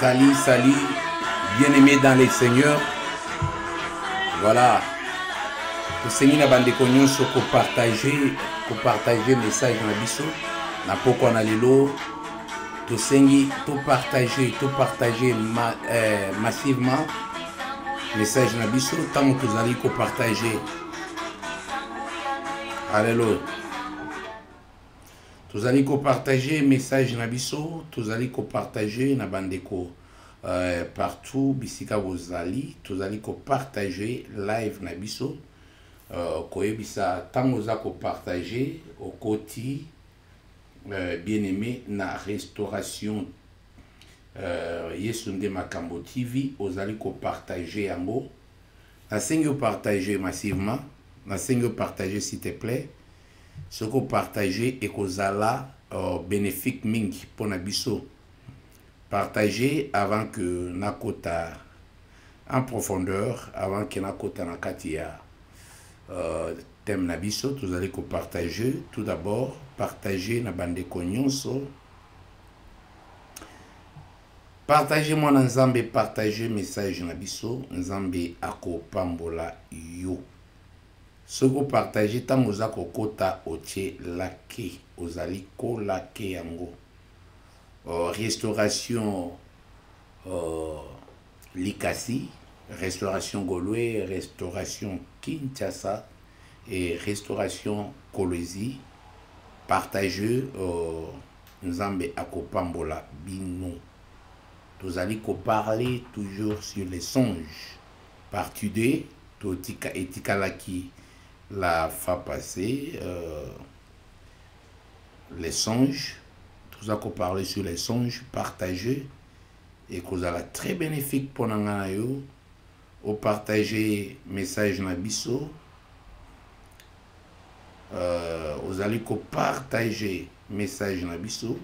Salut, bien-aimés dans les seigneurs. Voilà. Le Seigneur n'a pas de connaissances pour partager message dans la biso. N'a pas qu'on a l'élo. Tout Seigneur, tout partager massivement message dans la biso. Tant que vous allez partager. Alléluia. Vous allez partager message na biso, vous allez partager na bandeko partout bisika vous allez partager live na biso koyebisa tango za ko partager au côté bien-aimé na restauration Yesunde Makambo TV, vous allez partager yango na sengo partager massivement, na sengo partager s'il te plaît. Ce que partager et que zala bénéfique mingi pour nabiso. Partager avant que nakota en profondeur, avant que nakota nakatia thème nabiso, vous allez partager. Tout d'abord, partager na bande konyonso. Partager mon nzambe, partager message nabiso, nzambe ako pambola yo. Ce que vous partagez, tant que vous avez kota otie lake, vous allez ko lake yango. Restauration Likasi, restauration Gaulois, restauration Kinshasa et restauration Kolwezi. Partagez Nzambe akopambola bino. Vous allez parler toujours sur les songes. Partie 2, totika etikalaki. La fa passée, les songes, tout ça qu'on parle sur les songes, partagez et que vous allez très bénéfique pour nous, au partager message nabiso, vous allez partager message nabiso,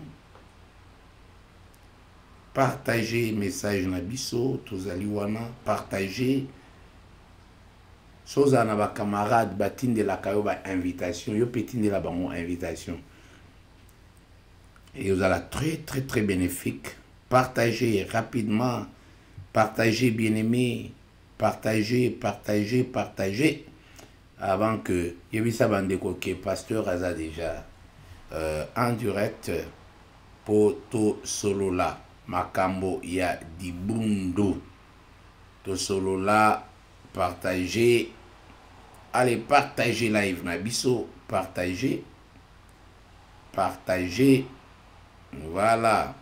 partager message nabiso, tout allez partager. Soza na ba camarade batine de la kayo ba invitation yo petine de la bango invitation et vous allez très bénéfique. Partagez rapidement, partagez bien-aimé, partagez avant que yebisa bandeko que pasteur aza déjà en direct pour to solo la makambo ya dibundo to solo la. Partagez, allez partager live nabiso, partagez, voilà.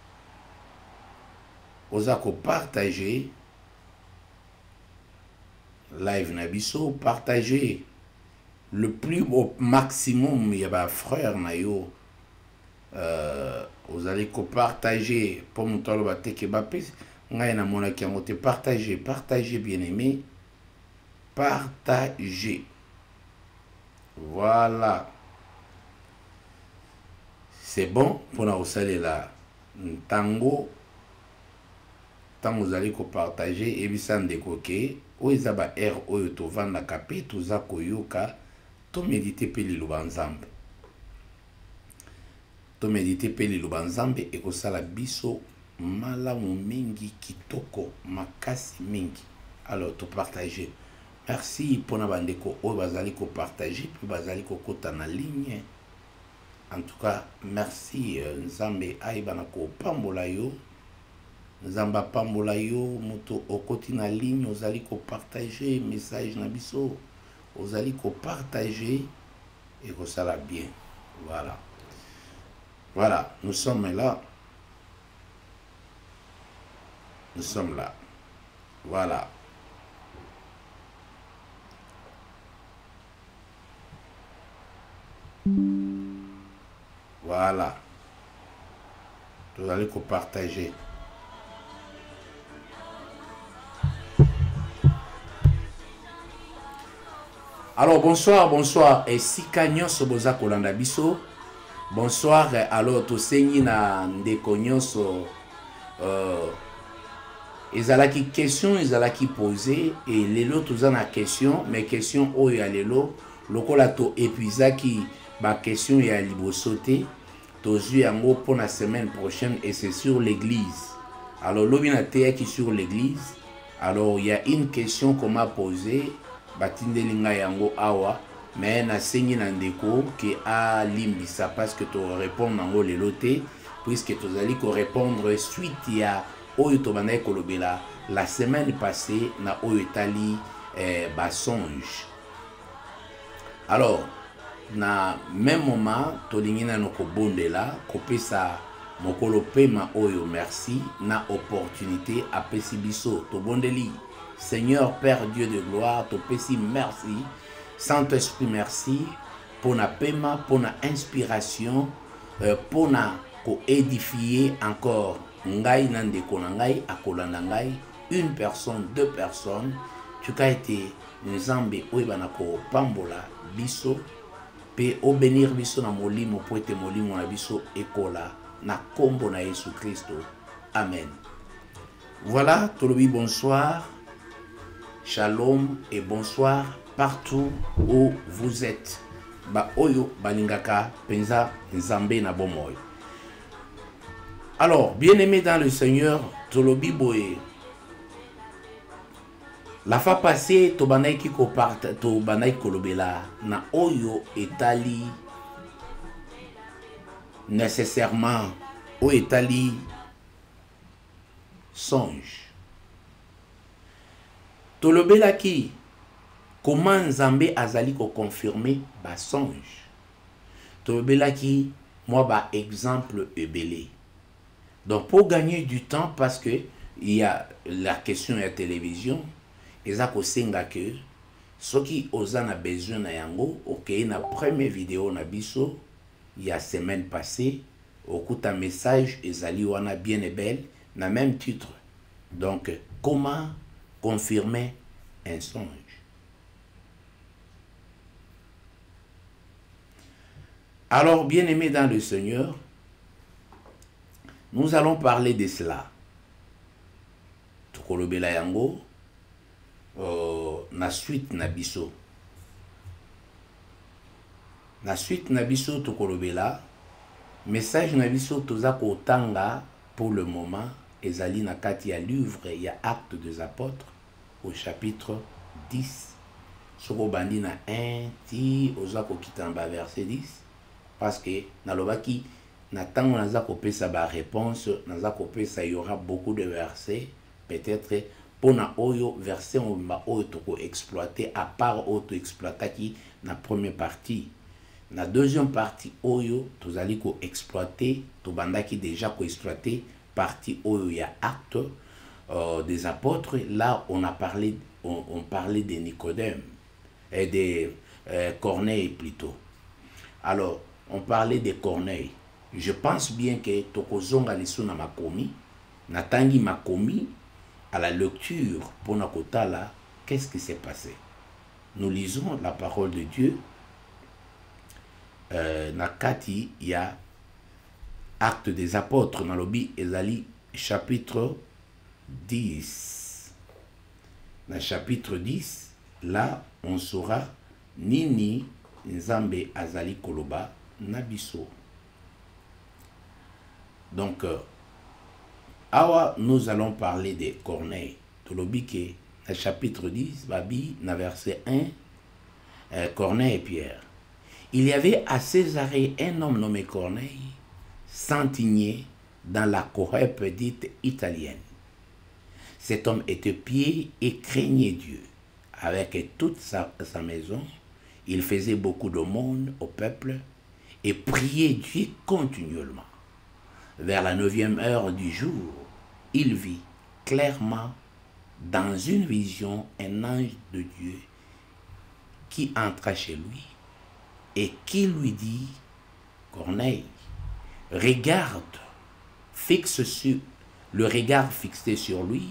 Osako partager live nabiso, partagez le plus au maximum. Il y a frère nayo, vous allez partager pour mon tolo bateke bapé, ngai na mona ki ngote partager bien aimé. Partager. Voilà. C'est bon pour nous saluer là. Tango. Tant vous allez partager et bisan de coquet. Ou izaba R o to vanda kapé to za koyoka to méditer peli lubanzambe. To méditer peli lubanzambe et ko sala biso malamu mingi kitoko makasi mingi. Alors to partager. Merci pour nous partager, puis bazali ko kota na ligne. En tout cas, merci Nzambe aibanako pambola yo. Nzamba pambola yo moto okoti na ligne, ozali ko partager message na biso. Ozali ko partager et que ça va bien. Voilà. Voilà, nous sommes là. Nous sommes là. Voilà. Voilà. Vous allez partager. Alors bonsoir. Et si Kanyon Soboza Kolanda Biso. Bonsoir. Alors to sengi na ndeko nyonso ezalaki question ezalaki poser et lelo tozana question mais question oyo ya lelo lokola to épuisaki ba question ya liboso te tozu yango pour la semaine prochaine et c'est sur l'église Alors, l'obina qui sur l'église. Alors, il y a une question qu'on m'a posée. Batindelinga yango awa. Mais na sengi nandeko qui a limbisa parce que tu réponds nango le loté. Puisque tu allais répondre suite à Oyo Tobanaï Kolobela la semaine passée na Oyo Tali Basonge. Alors, na même moment, tolingina noko bondela, kopesa mokolo pema Oyo merci, na opportunité à pesi biso, to bondeli. Seigneur Père Dieu de gloire, to pesi merci, Saint-Esprit merci, pour na pema, pour na inspiration, pour na ko édifier encore ngai nandeko na ngai akolanda ngai une personne, deux personnes, tu as été nzambe oyebana ko pambola biso pe o bénir biso na molimo po ete molimo na biso ekola na kombo na Yesu Christo. Amen. Voilà, tolobi bonsoir, shalom et bonsoir partout où vous êtes. Ba oyo balingaka penza nzambe na bomoy. Alors, bien-aimés dans le Seigneur, tolobi boye. La fois passée, Tobanai Kiko part, Tobanai Kolobela, na oyo etali nécessairement, o etali songe. Tolobela ki, comment Nzambe azali ko confirmer ba songe. Tolobela ki, moi ba exemple ebele. Donc pour gagner du temps, parce que il y a la question de la télévision, ils ont senga que ceux qui ont besoin na yango, ok, na première vidéo na biso, il y a semaine passée, au coup un message, ils allaient wana bien et belle, na même titre. Donc comment confirmer un songe? Alors bien aimé dans le Seigneur, nous allons parler de cela. Tukolobela yango na suite na biso. Na suite na biso tukolobela message na biso toza kotanga pour le moment ezali na kati ya livre ya Actes des Apôtres au chapitre 10. Soko bandi na 1 ti oza kokitamba verset 10 parce que nalobaki na tango naza kopesa ba réponse naza kopesa il y aura beaucoup de versets peut-être pour na oyo verset mobimba oyo toko exploiter à part auto exploitaki na première partie na deuxième partie oyo tozali ko exploiter to bandaki déjà ko exploiter partie oyo ya acte des apôtres. Là on a parlé on parlait de Nicodème et de Corneille plutôt. Alors on parlait de Corneille. Je pense bien que tokozonga lisuna makomi natangi makomi à la lecture pour nakotala qu'est-ce qui s'est passé. Nous lisons la parole de Dieu. Nakati il y a Actes des Apôtres nalobi ezali chapitre 10. Dans chapitre 10 là on saura nini nzambe azali koloba nabiso. Donc, awa, nous allons parler de Corneille. Tolobike, le chapitre 10, Babi, na verset 1, Corneille et Pierre. Il y avait à Césarée un homme nommé Corneille, centenier dans la Corrèpe dite italienne. Cet homme était pieux et craignait Dieu. Avec toute sa maison, il faisait beaucoup d'aumônes au peuple et priait Dieu continuellement. Vers la 9e heure du jour, il vit clairement dans une vision un ange de Dieu qui entra chez lui et qui lui dit, Corneille, regarde, fixe sur le regard fixé sur lui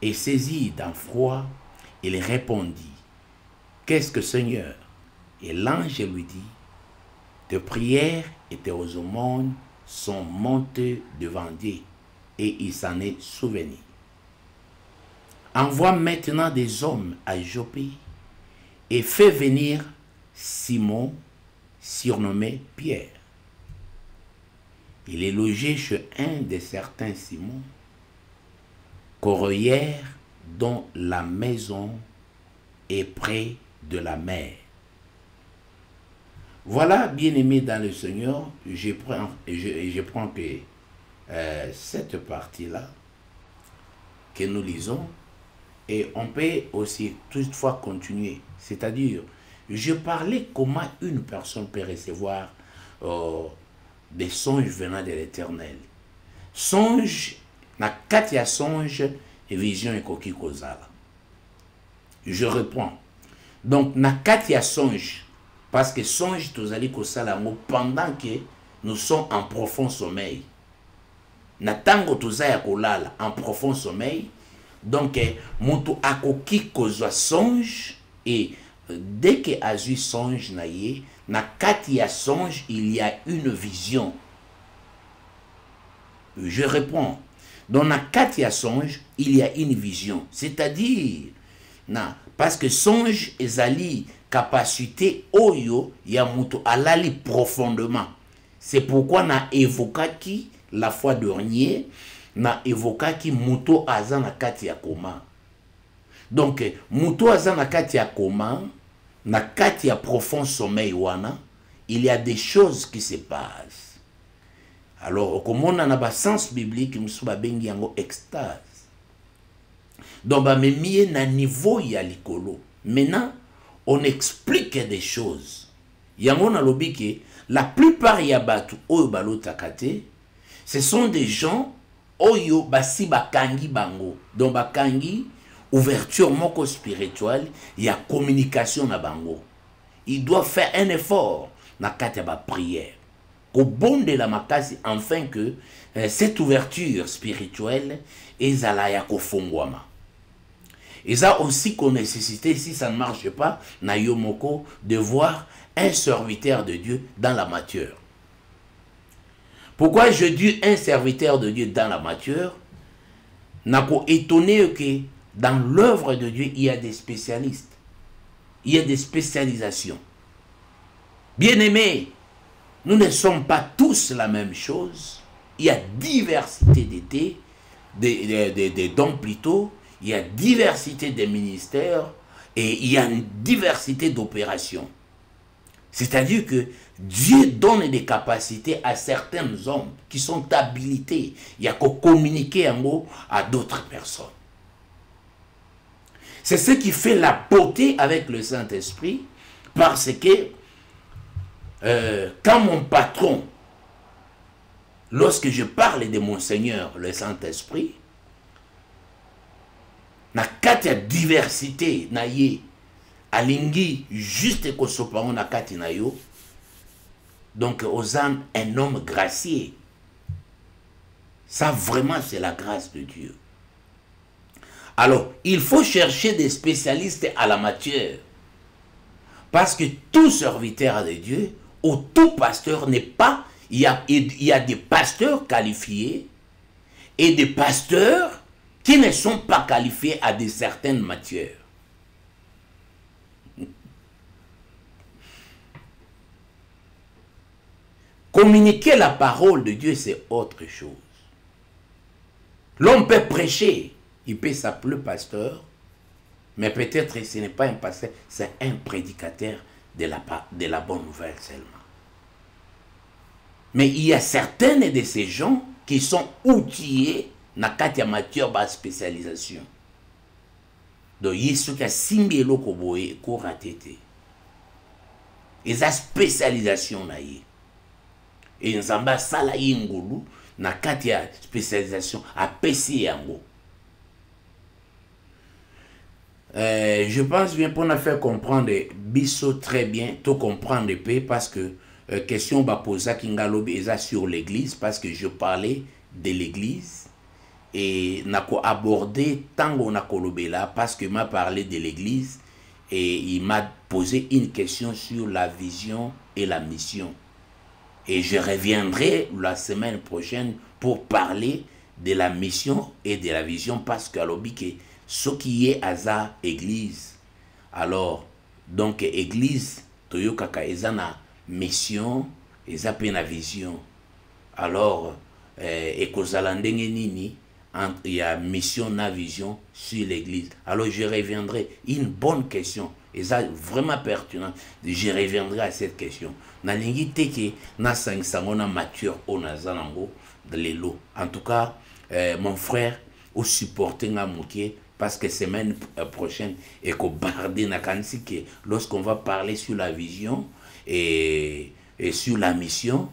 et saisi d'un froid, il répondit, qu'est-ce que Seigneur? Et l'ange lui dit, tes prières et tes aumônes sont montés devant Dieu et il s'en est souvenu. Envoie maintenant des hommes à Jopé et fais venir Simon, surnommé Pierre. Il est logé chez un de certains Simon, corrière dont la maison est près de la mer. Voilà, bien-aimés dans le Seigneur, je prends que cette partie-là que nous lisons, et on peut aussi toutefois continuer. C'est-à-dire, je parlais comment une personne peut recevoir des songes venant de l'Éternel. Songe, na katia songe et vision et koki kozala. Je reprends. Donc, na katia songe, parce que songe tous allez kosala pendant que nous sommes en profond sommeil. Na tango tozaya kolala en profond sommeil. Donc, mutu akoki kozwa songe et dès que azu songe naye, na katia songe, il y a une vision. Je réponds. Dans la katia songe, il y a une vision. C'est-à-dire, parce que songe ezali capacité oyo ya mutu alali profondément. C'est pourquoi na évokaki la fois dernière, na évokaki mutu aza na katia koma. Donc, mutu aza na katia koma, na katia profond sommeil wana, il y a des choses qui se passent. Alors, comme on a un sens biblique, nous sommes en extase. Donc, on mis un niveau ya likolo. Maintenant, on explique des choses. Yango na lobi que la plupart ya batu oyo balotakate, ce sont des gens oyo basi bakangi bango. Donc, bakangi ouverture moko spirituelle, il y a communication na bango. Ils doivent faire un effort na kati ya prière. Au bon de la makasi, afin que cette ouverture spirituelle est à la yakofongwama. Et ça aussi qu'on nécessité, si ça ne marche pas, na yomoko, de voir un serviteur de Dieu dans la matière. Pourquoi je dis un serviteur de Dieu dans la matière? N'a qu'à étonner que dans l'œuvre de Dieu, il y a des spécialistes. Il y a des spécialisations. Bien-aimés, nous ne sommes pas tous la même chose. Il y a diversité des dons plutôt. Il y a diversité des ministères. Et il y a une diversité d'opérations. C'est-à-dire que Dieu donne des capacités à certains hommes qui sont habilités. Il y a qu'à communiquer en mots à d'autres personnes. C'est ce qui fait la beauté avec le Saint-Esprit. Parce que quand mon patron, lorsque je parle de mon Seigneur, le Saint-Esprit, na kati ya diversité na ye, alingi juste kosopango na kati na yo, donc ozan un homme gracié. Ça vraiment c'est la grâce de Dieu. Alors, il faut chercher des spécialistes à la matière. Parce que tout serviteur de Dieu, ou tout pasteur n'est pas, il y a des pasteurs qualifiés et des pasteurs qui ne sont pas qualifiés à de certaines matières. Communiquer la parole de Dieu, c'est autre chose. L'homme peut prêcher, il peut s'appeler pasteur, mais peut-être ce n'est pas un pasteur, c'est un prédicateur de la bonne nouvelle seulement. Mais il y a certaines de ces gens qui sont outillés dans la matière de spécialisation. Donc, il y a ceux qui ont simbi eloko boye ko ratete. Ils ont spécialisation na ye. Et ils ont sala yingulu na katia spécialisation à PC yango. Je pense bien pour nous faire comprendre biso très bien, tout comprendre peu parce que question va poser Kingalobi sur l'église parce que je parlais de l'église et n'a abordé tant on a kolobela parce que m'a parlé de l'église et il m'a posé une question sur la vision et la mission. Et je reviendrai la semaine prochaine pour parler de la mission et de la vision parce que ce qui est à église. Alors, donc église, toyokaka ezana mission, ezapena vision. Alors, ekozala ndenge nini il y a mission, na vision sur l'église. Alors je reviendrai, une bonne question, et ça vraiment pertinent, je reviendrai à cette question. Nalingi teke na sangona mature au nazanango de l'élo. En tout cas, mon frère, au supporter nga mouké, parce que semaine prochaine, et qu'au bardé na kansi que lorsqu'on va parler sur la vision et sur la mission,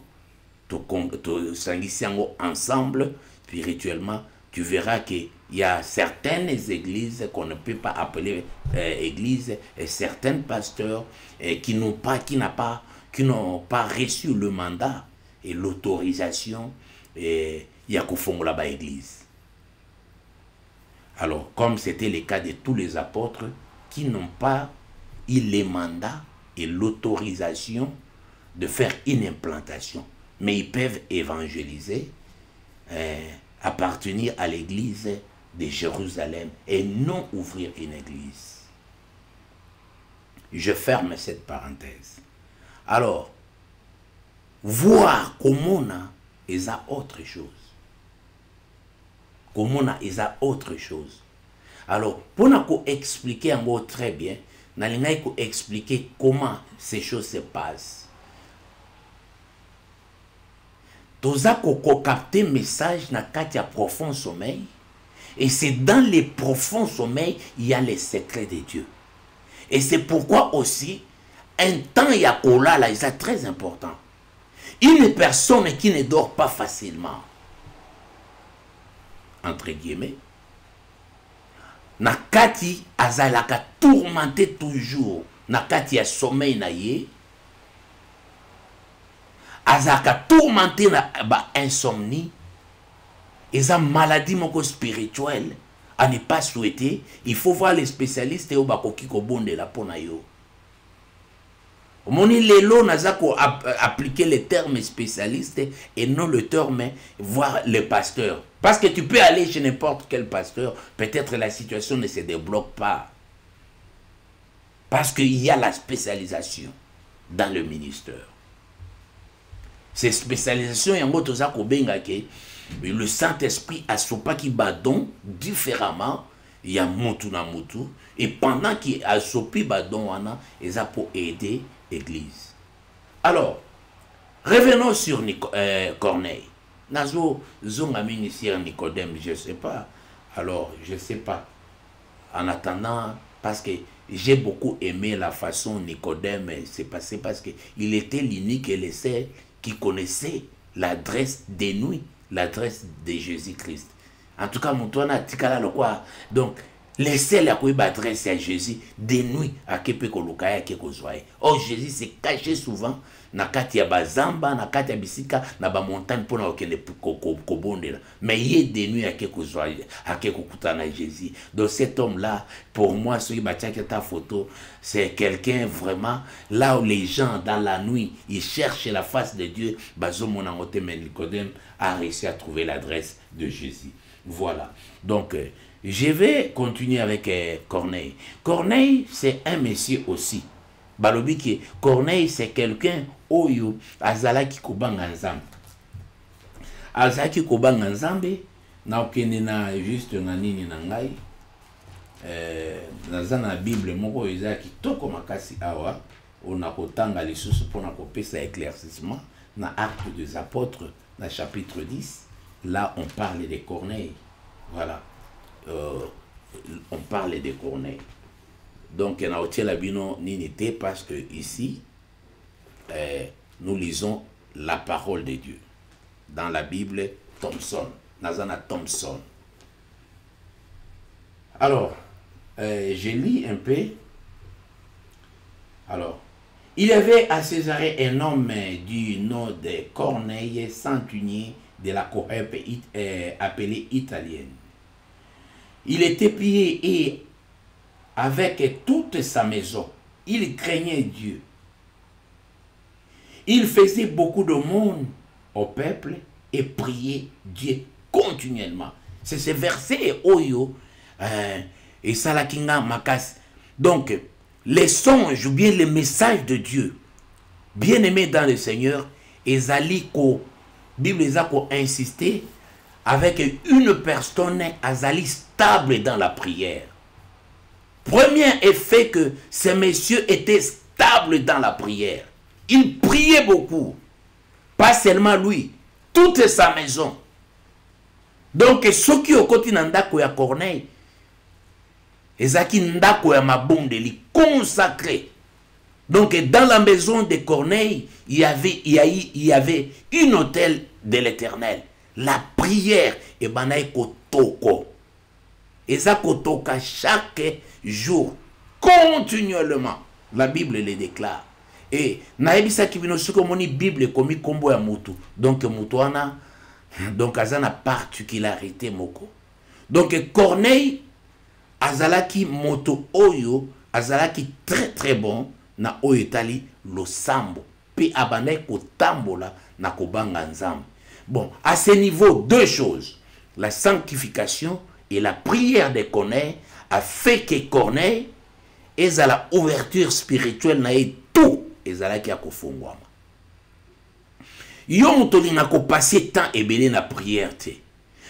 ensemble, spirituellement, tu verras qu'il y a certaines églises qu'on ne peut pas appeler églises et certains pasteurs qui n'ont pas reçu le mandat et l'autorisation et il y a qu'au fond là-bas église. Alors, comme c'était le cas de tous les apôtres qui n'ont pas eu les mandats et l'autorisation de faire une implantation, mais ils peuvent évangéliser, appartenir à l'église de Jérusalem et non ouvrir une église. Je ferme cette parenthèse. Alors, voir comment on a autre chose. Comment on a autre chose. Alors, pour nous expliquer en gros très bien, nous allons expliquer comment ces choses se passent. Nous avons capté le message dans le profond sommeil. Et c'est dans les profonds sommeils il y a les secrets de Dieu. Et c'est pourquoi aussi, un temps il y a là, c'est très important. Une personne qui ne dort pas facilement, entre guillemets, nakati azalaka tourmenté toujours, nakati ya sommeil na ye, azalaka tourmenté na insomnie, et ça maladie moko spirituelle à ne pas souhaiter. Il faut voir les spécialistes et au bakoki ko bonde la pona yo. Moni lelo nazako appliquer les termes spécialistes et non le terme voir le pasteur. Parce que tu peux aller chez n'importe quel pasteur, peut-être la situation ne se débloque pas. Parce qu'il y a la spécialisation dans le ministère. Ces spécialisations, le Saint-Esprit a sopa qui badon différemment, il y a moutou na moutou, et pendant qu'il a sopi badon, il y a pour aider l'église. Alors, revenons sur Corneille. Nazo zongami ici Nicodème, je ne sais pas. Alors, je ne sais pas. En attendant, parce que j'ai beaucoup aimé la façon Nicodème s'est passé, parce qu'il était l'unique et le seul qui connaissait l'adresse des nuits, l'adresse de Jésus-Christ. En tout cas, mon toit n'a pas le quoi. Donc, les seuls à qui adresse à Jésus, des nuits à Kepe Kolokaya Kekozwaye. Or, Jésus s'est caché souvent, na kati ya bazamba, na kati ya bisika, na ba montagne pour na okele kobonde. Mais il y a des nuits à Kekozwaye, à Kekokutana Jésus. Donc, cet homme-là, pour moi, celui qui ta photo, c'est quelqu'un vraiment, là où les gens, dans la nuit, ils cherchent la face de Dieu, Bazo Monangote Nicodème a réussi à trouver l'adresse de Jésus. Voilà. Donc, je vais continuer avec Corneille. Corneille, c'est un monsieur aussi. Balobi ki Corneille, c'est quelqu'un oyo azalaki kobanga nzambe. Azalaki kobanga nzambe na okende na juste na nini na ngai. Naza na Bible moko ezaki toko makasi awa ona kotanga lisusu pona kopesa éclaircissement na Actes des Apôtres na chapitre 10. Là, on parle de Corneille. Voilà. On parle de Corneille. Donc, il y a un parce que ici, nous lisons la parole de Dieu. Dans la Bible, Thompson. Nazana Thompson. Alors, je lis un peu. Alors, il y avait à Césarée un homme du nom de Corneille, centenier de la Cohorte appelée italienne. Il était pillé et avec toute sa maison, il craignait Dieu. Il faisait beaucoup de monde au peuple et priait Dieu continuellement. C'est ce verset Oyo et Salakinga Makas. Donc, les songes ou bien les messages de Dieu, bien aimés dans le Seigneur, Ezaliko, Bible a insisté avec une personne azali stable dans la prière. Premier effet que ces messieurs étaient stables dans la prière. Ils priaient beaucoup. Pas seulement lui, toute sa maison. Donc, ceux qui ont côté Nandako ya Corneille, ezaki ndako ya mabondeli consacré. Donc, dans la maison de Corneille, il y avait une hôtel de l'Éternel. La prière, et banaï kotoko. Et ça kotoka chaque jour, continuellement. La Bible le déclare. Et naebisa kibino suko moni Bible komi kombo ya mutu. Donc mutuana, donc azana particularité moko. Donc Corneille azalaki moto oyo, azalaki très très bon na oyo tali losambo. Puis abandai kotambola na kobanga nzambe. Bon, à ce niveau, deux choses. La sanctification et la prière de Corneille a fait que Corneille est à la ouverture spirituelle na tout ezalaki ya kofungwama. Yo moto linga ko passer temps ebele na prière te.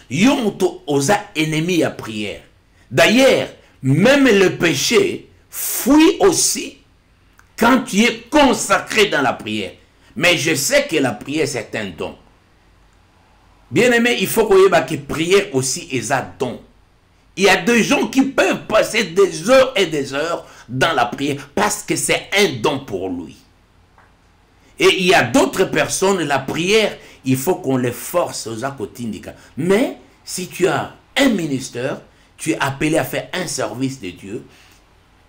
Yo moto oza ennemi à prière. D'ailleurs, même le péché fuit aussi quand tu es consacré dans la prière. Mais je sais que la prière c'est un don. Bien aimé, il faut que prière aussi est un don. Il y a des gens qui peuvent passer des heures et des heures dans la prière parce que c'est un don pour lui. Et il y a d'autres personnes, la prière, il faut qu'on les force aux akotindika. Mais si tu as un ministère, tu es appelé à faire un service de Dieu,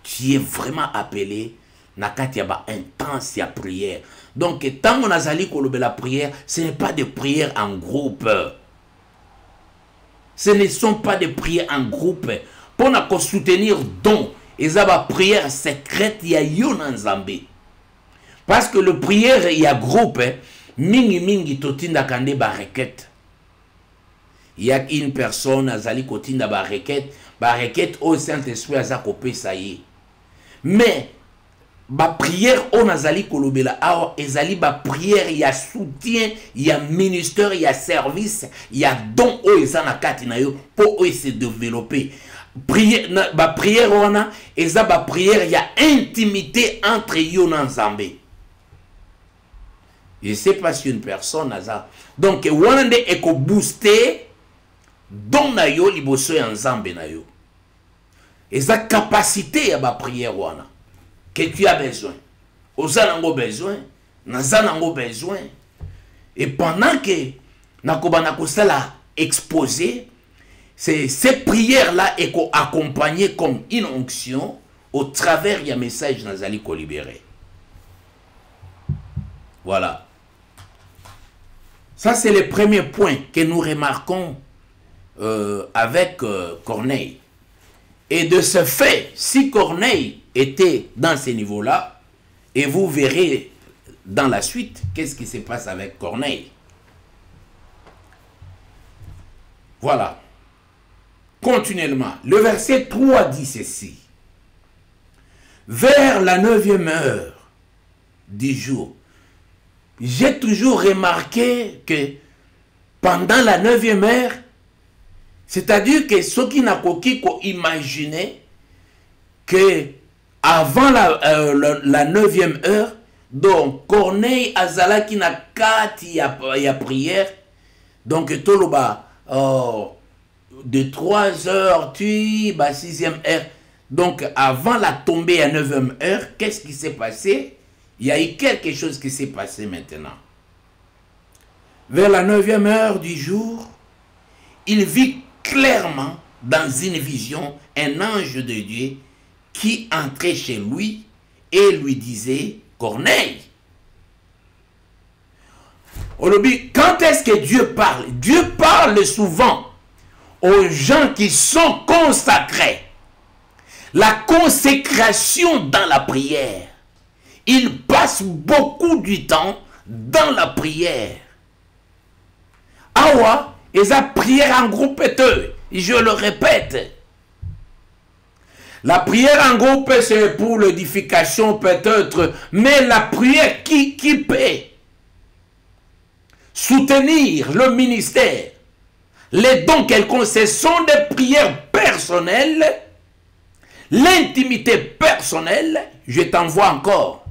tu es vraiment appelé nakatiaba intense à prière. Donc, tant qu'on a zali kolobe la prière, ce n'est pas des prières en groupe. Ce ne sont pas des prières en groupe. Pour nous soutenir don, et ça va prière secrète, il y a yon nzambe. Parce que le prière, il y a groupe, mingi mingi totinda kande ba requête. Il y a une personne, azali kotinda ba requête au Saint-Esprit, azakopé ça y est. Mais, ba prière on azali kolobela awa ezali ba prière il y a soutien, il y a ministère, il y a service, il y a don o ezana kati na yo pour se développer. Prière ba prière wana eza ba prière il y a intimité entre yo na Nzambe. Je sais pas si une personne aza donc wana nde eko booster don na yo liboso ya Nzambe na yo. Eza capacité ya ba prière wana que tu as besoin. Ozanango besoin, nazanango besoin. Et pendant que nakobana kosala exposé, ces prières-là est accompagnées comme une onction au travers du message nazali ko libéré. Voilà. Ça c'est le premier point que nous remarquons avec Corneille. Et de ce fait, si Corneille était dans ces niveaux-là, et vous verrez dans la suite qu'est-ce qui se passe avec Corneille. Voilà. Continuellement, le verset 3 dit ceci. Vers la 9e heure du jour, j'ai toujours remarqué que pendant la 9e heure, c'est-à-dire que ceux qui n'ont pas imaginé que avant la 9e heure, donc Corneille Azala qui n'a qu'à y a prière, donc Toloba de 3 heures, tu bah 6e heure, donc avant la tombée à 9e heure, qu'est-ce qui s'est passé? Il y a eu quelque chose qui s'est passé maintenant. Vers la 9e heure du jour, il vit clairement dans une vision un ange de Dieu qui entrait chez lui et lui disait Corneille. Quand est-ce que Dieu parle? Dieu parle souvent aux gens qui sont consacrés. La consécration dans la prière. Ils passent beaucoup du temps dans la prière. Awa, et la prière en groupe, je le répète. La prière en groupe, c'est pour l'édification peut-être, mais la prière qui peut soutenir le ministère, Les dons quelconques, ce sont des prières personnelles. L'intimité personnelle, je t'envoie encore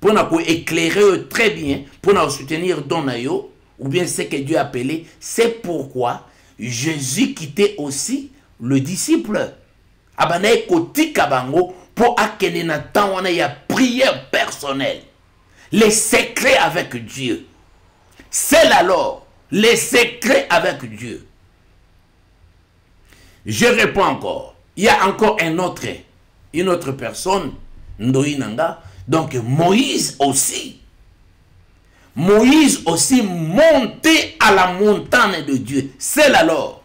pour nous éclairer très bien, pour nous soutenir dans Nayo, ou bien ce que Dieu a appelé. C'est pourquoi Jésus quittait aussi le disciple. Abanaï koti kabango pour akene na temps on a prière personnelle. Les secrets avec Dieu. C'est alors les secrets avec Dieu. Je réponds encore. Il y a encore une autre personne, Ndoinanga. Donc Moïse aussi montait à la montagne de Dieu. C'est alors.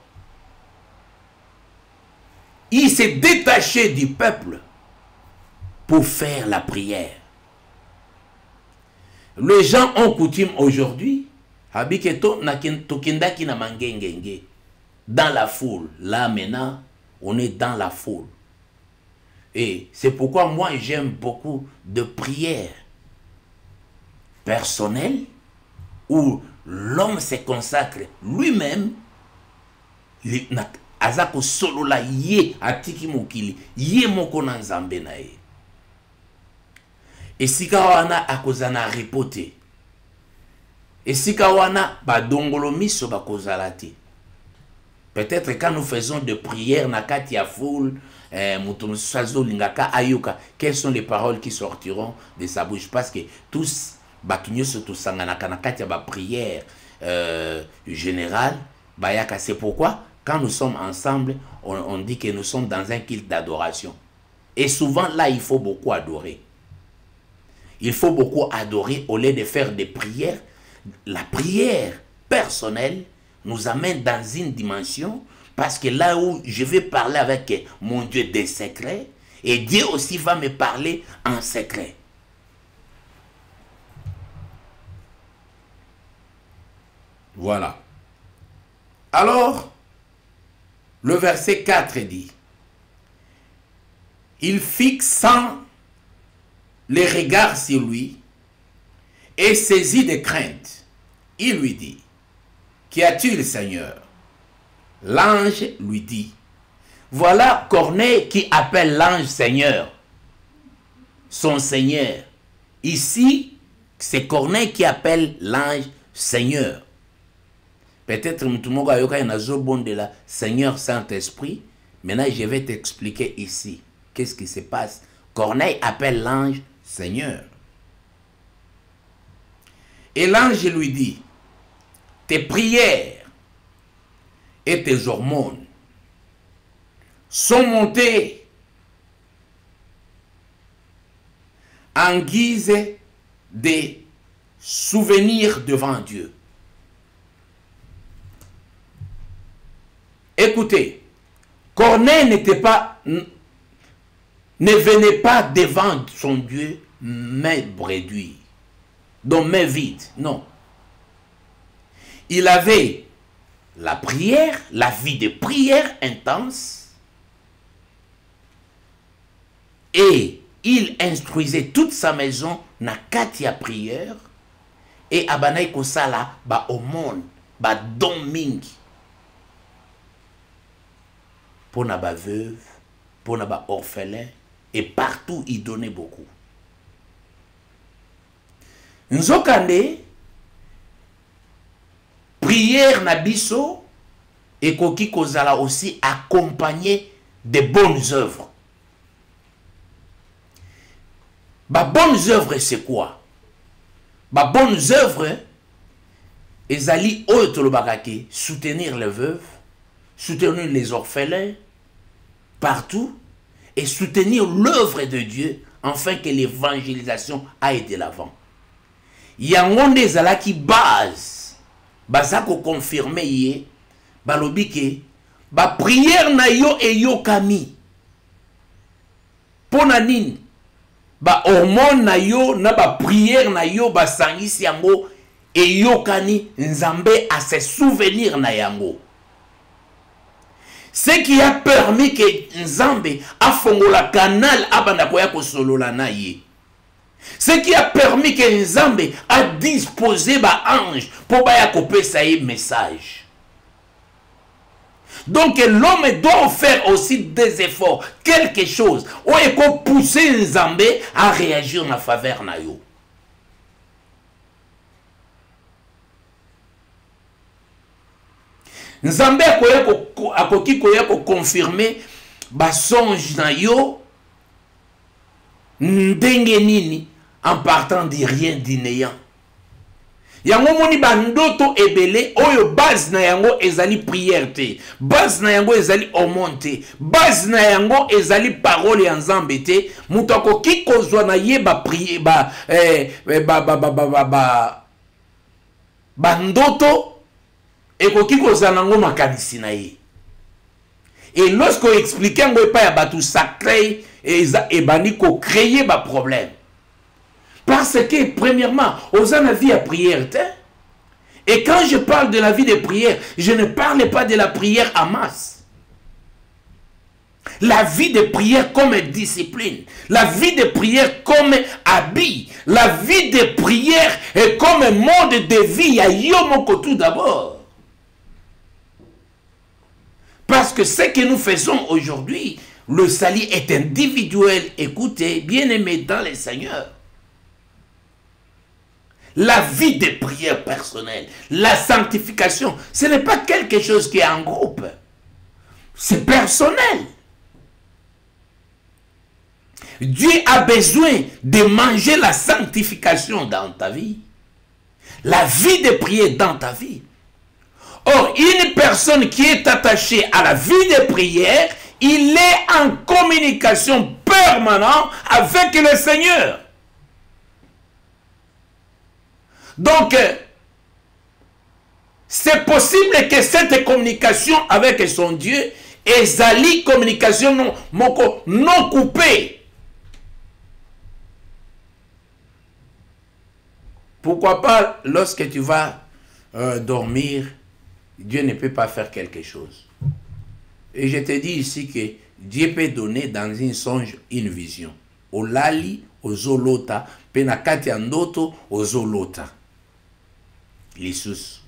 Il s'est détaché du peuple pour faire la prière. Les gens ont coutume aujourd'hui, dans la foule. Là maintenant, on est dans la foule. Et c'est pourquoi moi j'aime beaucoup de prières personnelles où l'homme se consacre lui-même. Azako solo la ye atiki mokili ye moko na nzambe na ye. Esika wana akozana repote. Esika wana badongolo miso bakozala te. Peut-être quand nous faisons des prières na kati ya foule, mutusazo lingaka ayoka, quelles sont les paroles qui sortiront de sa bouche, parce que tous batunyo surtout sanganaka na kati ya ba prière générale bayaka. C'est pourquoi quand nous sommes ensemble, on dit que nous sommes dans un culte d'adoration. Et souvent là, il faut beaucoup adorer. Il faut beaucoup adorer au lieu de faire des prières. La prière personnelle nous amène dans une dimension, parce que là où je vais parler avec mon Dieu des secrets, et Dieu aussi va me parler en secret. Voilà. Alors, le verset 4 dit, il fixant les regards sur lui et saisi de crainte, il lui dit, qu'y a-t-il, Seigneur? L'ange lui dit, voilà Corneille qui appelle l'ange Seigneur, son Seigneur. Ici, c'est Corneille qui appelle l'ange Seigneur. Peut-être que la Seigneur Saint-Esprit. Maintenant, je vais t'expliquer ici. Qu'est-ce qui se passe? Corneille appelle l'ange Seigneur. Et l'ange lui dit, tes prières et tes hormones sont montées en guise de souvenirs devant Dieu. Écoutez, Corneille ne venait pas devant son Dieu main réduite, donc main vide, non. Il avait la prière, la vie de prière intense, et il instruisait toute sa maison na katia prière, et abanaï kosala ba omon, ba don mingi. Pour na ba veuve, pour na ba orphelin, et partout il donnait beaucoup. Nzokande, prière na biso, et koki kozala aussi accompagné de bonnes œuvres. Ba bonnes œuvres c'est quoi? Ba bonnes œuvres, ezali oyo tolobakake, soutenir les veuves, soutenir les orphelins, partout, et soutenir l'œuvre de Dieu, afin que l'évangélisation aille de l'avant. Yango nde ezalaki base, bazako confirmer ye, balobike, ba prière na yo e yo kami. Pona nini? Ba hormone na yo, na ba prière na yo, ba sangisi yango, e yo kani, nzambe a se souvenir na yango. Ce qui a permis que Nzambe a fongo la canal abanakoya ko solola na ye. Ce qui a permis que Nzambe a disposé ba ange pour ba ya kopesa ye message. Donc l'homme doit faire aussi des efforts, quelque chose. Ou est pousser Nzambe à réagir en faveur na yo. Nzambe akoki koya ko confirmer ba songe na yo ndenge nini en partant de rien du néant. Yango moni bandoto ebele oyo base na yango ezali prière te, base na yango ezali aumône te, base na yango ezali parole ya Nzambe te. Mutu akoki kozwa na ye ba prier bandoto ekoki kozala nango makanisi na ye. Et lorsqu'on explique ngo epa ya batu sacré ebandi ko créer ba problème. Parce que, premièrement, aux la vie à prière. Et quand je parle de la vie de prière, je ne parle pas de la prière en masse. La vie de prière comme discipline. La vie de prière comme habit. La vie de prière est comme mode de vie. À Yomoko tout d'abord. Parce que ce que nous faisons aujourd'hui, le salut est individuel. Écoutez, bien-aimés dans le Seigneur. La vie de prière personnelle, la sanctification, ce n'est pas quelque chose qui est en groupe. C'est personnel. Dieu a besoin de manger la sanctification dans ta vie. La vie de prière dans ta vie. Or, une personne qui est attachée à la vie de prière, il est en communication permanente avec le Seigneur. Donc, c'est possible que cette communication avec son Dieu est communication non coupée. Pourquoi pas, lorsque tu vas dormir, Dieu ne peut pas faire quelque chose. Et je te dis ici que Dieu peut donner dans un songe une vision. Au lali, au zolota, penakati andoto, au zolota. Lisusu.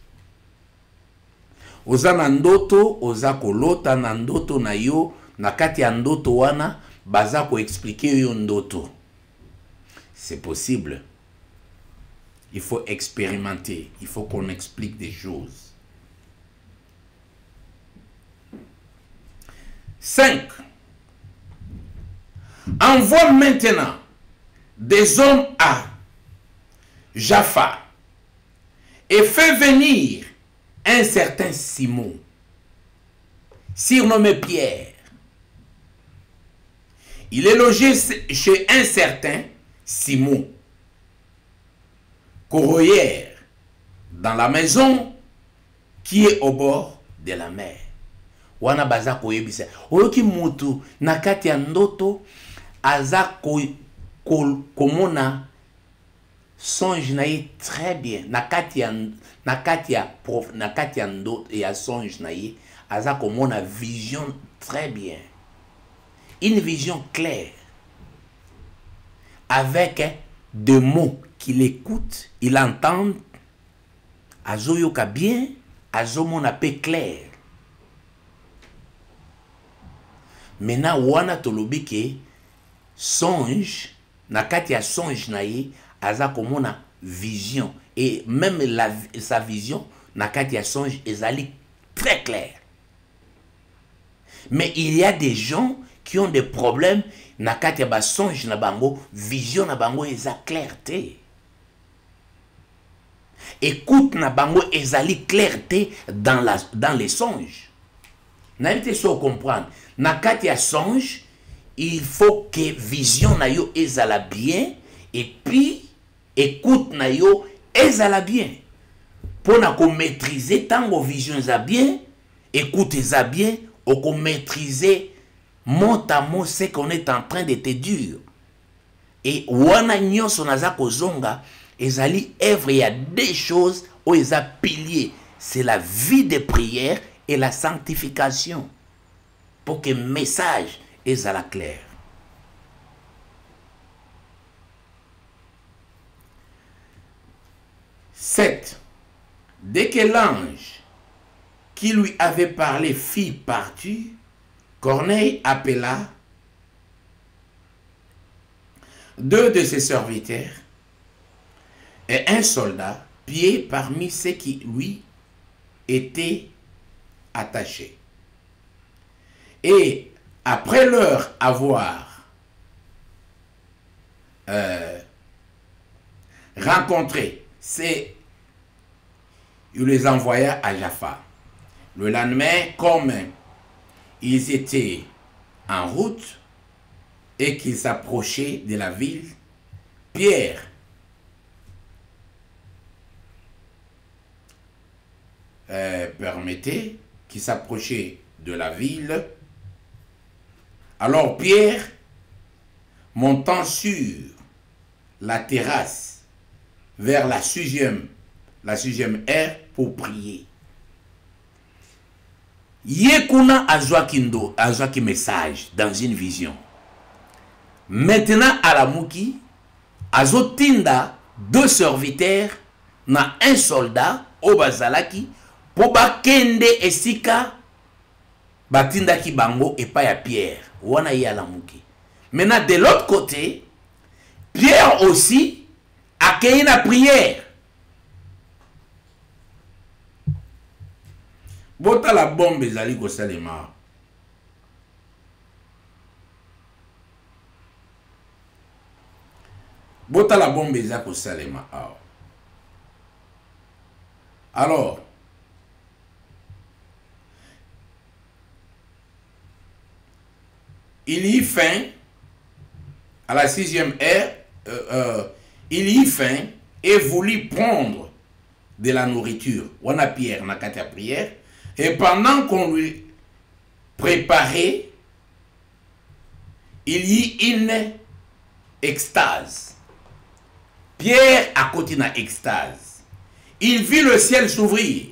Oza na ndoto, oza kolota na ndoto na yo, na kati ya ndoto wana, baza ko expliquer yo ndoto. C'est possible. Il faut expérimenter. Il faut qu'on explique des choses. 5. Envoie maintenant des hommes à Jaffa et fais venir un certain Simon, surnommé Pierre. Il est logé chez un certain Simon, corroyeur, dans la maison qui est au bord de la mer. Wana baza koyebisa. Oyoki mutu nakati ya ndoto aza komona songe na ye très bien. Nakati ya ndoto ya songe na ye aza komona vision très bien. Une vision claire. Avec des mots qu'il écoute, il entend. Azoyoka bien, azomona pe clair. Maintenant, wana tolobi ke songe, nakati ya songe na ye, aza komona vision. Et même sa vision, nakati ya songe, ezali très clair. Mais il y a des gens qui ont des problèmes, nakati ya ba songe na bango, vision na bango eza clarté. Écoute na bango ezali clarté dans les songes. N'avez pas comprendre. Nakati ya songe, il faut que vision na yo ezala bien et puis écoute na yo ezala bien. Pour na ko maîtriser tango vision za bien, écoute za bien, ou ko maîtriser mot à mot ce qu'on est en train de te dire. Et wana nyonso naza kozonga ezali œuvre, il y a deux choses où eza pilier, c'est la vie de prière et la sanctification. Pour que le message est à la claire. Sept. Dès que l'ange qui lui avait parlé fit partir, Corneille appela 2 de ses serviteurs et un soldat, pied parmi ceux qui lui étaient attachés. Et après leur avoir rencontré, il les envoya à Jaffa. Le lendemain, comme ils étaient en route et qu'ils s'approchaient de la ville, Pierre permettait qu'ils s'approchaient de la ville. Alors Pierre, montant sur la terrasse vers la sixième heure pour prier. Yekuna azwaki message dans une vision. Maintenant à la Mouki, azotinda 2 serviteurs na un soldat au bazalaki pour bakende esika batinda ki bango et pas ya Pierre. Wana ya la Mouki. Maintenant de l'autre côté, Pierre aussi accueilli la prière. Bota la bombe ezali ko salema. Bota la bombe ezali ko salema. Alors, il y fin à la 6e heure, il y fin et voulut prendre de la nourriture. On a Pierre, on a quatre prière. Et pendant qu'on lui préparait, il y eut une extase. Pierre a côté d'une extase. Il vit le ciel s'ouvrir.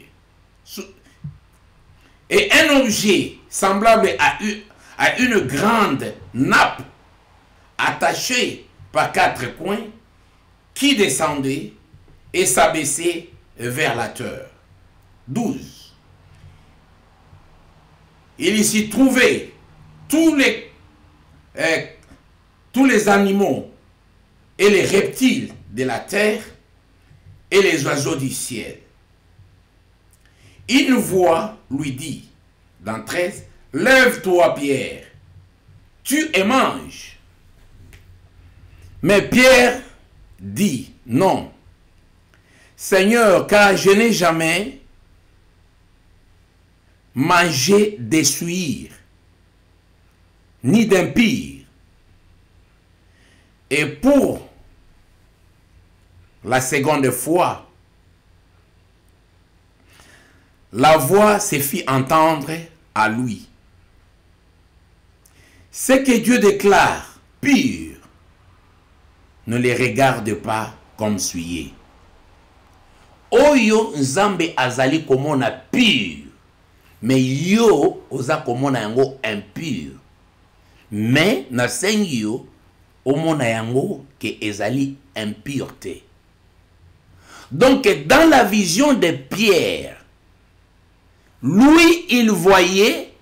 Et un objet semblable à une grande nappe attachée par 4 coins qui descendait et s'abaissait vers la terre. 12. Il y s'y trouvait tous les animaux et les reptiles de la terre et les oiseaux du ciel. Une voix lui dit, dans 13, « Lève-toi, Pierre, tue et mange. » Mais Pierre dit, « Non, Seigneur, car je n'ai jamais mangé d'essuire, ni d'impire. » Et pour la seconde fois, la voix se fit entendre à lui. Ce que Dieu déclare pur, ne les regarde pas comme souillé. Oyo nzambe azali komona pur, mais yo oza komona yango impur. Mais na sengi yo omona yango ke ezali impureté. Donc dans la vision de Pierre, lui il voyait